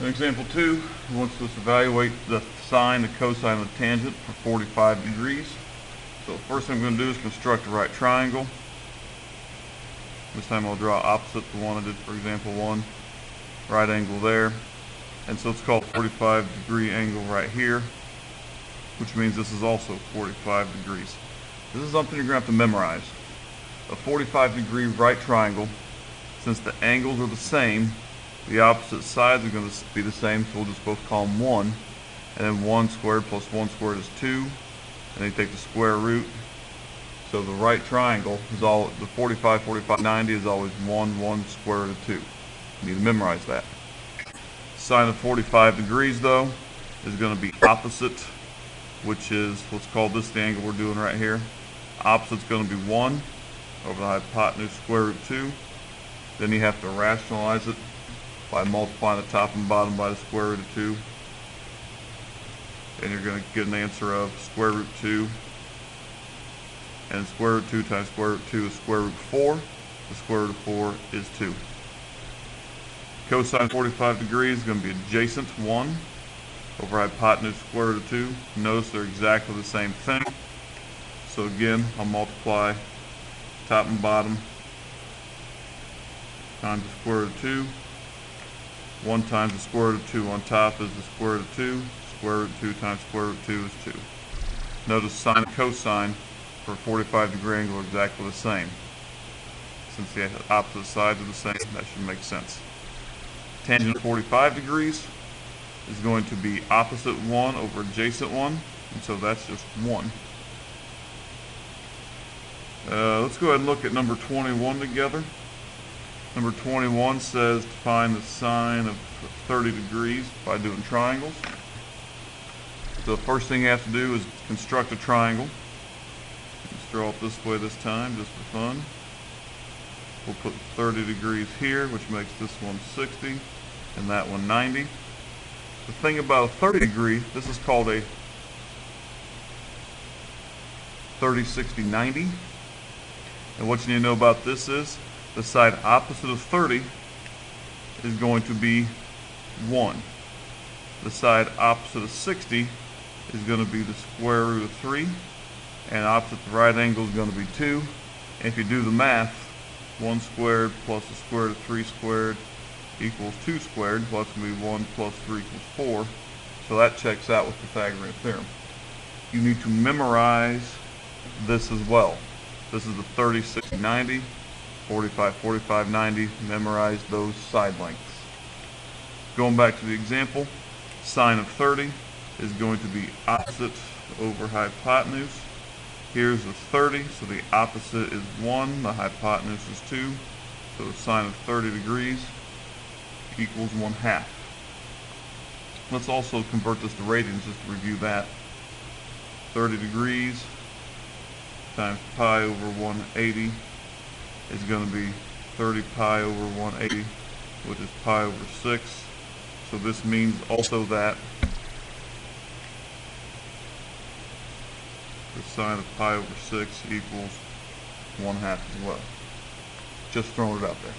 In example 2, he wants us to evaluate the sine, the cosine, and the tangent for 45 degrees. So the first thing I'm going to do is construct a right triangle. This time I'll draw opposite the one I did for example 1. Right angle there. And so it's called 45 degree angle right here, which means this is also 45 degrees. This is something you're going to have to memorize. A 45 degree right triangle, since the angles are the same, the opposite sides are going to be the same, so we'll just both call them 1. And then 1 squared plus 1 squared is 2. And then you take the square root. So the right triangle is all, the 45, 45, 90 is always 1, 1 square root of 2. You need to memorize that. Sine of 45 degrees, though, is going to be opposite, which is, let's call this the angle we're doing right here. Opposite's going to be 1 over the hypotenuse square root 2. Then you have to rationalize it by multiplying the top and bottom by the square root of 2. And you're going to get an answer of square root 2. And square root 2 times square root 2 is square root 4. The square root of 4 is 2. Cosine 45 degrees is going to be adjacent 1 over hypotenuse square root of 2. Notice they're exactly the same thing. So again, I'll multiply top and bottom times the square root of 2. 1 times the square root of 2 on top is the square root of 2. Square root of 2 times square root of 2 is 2. Notice sine and cosine for a 45 degree angle are exactly the same. Since the opposite sides are the same, that should make sense. Tangent of 45 degrees is going to be opposite 1 over adjacent 1, and so that's just 1. Let's go ahead and look at number 21 together. Number 21 says to find the sine of 30 degrees by doing triangles. So the first thing you have to do is construct a triangle. Let's draw it this way this time, just for fun. We'll put 30 degrees here, which makes this one 60, and that one 90. The thing about a 30 degree, this is called a 30, 60, 90. And what you need to know about this is, the side opposite of 30 is going to be 1. The side opposite of 60 is going to be the square root of 3. And opposite the right angle is going to be 2. And if you do the math, 1 squared plus the square root of 3 squared equals 2 squared. Well, that's going to be 1 plus 3 equals 4. So that checks out with Pythagorean theorem. You need to memorize this as well. This is the 30, 60, 90. 45, 45, 90, memorize those side lengths. Going back to the example, sine of 30 is going to be opposite over hypotenuse. Here's the 30, so the opposite is 1, the hypotenuse is 2, so the sine of 30 degrees equals 1/2. Let's also convert this to radians just to review that. 30 degrees times pi over 180 is going to be 30 pi over 180, which is pi over 6. So this means also that the sine of pi over 6 equals 1/2 as well. Just throwing it out there.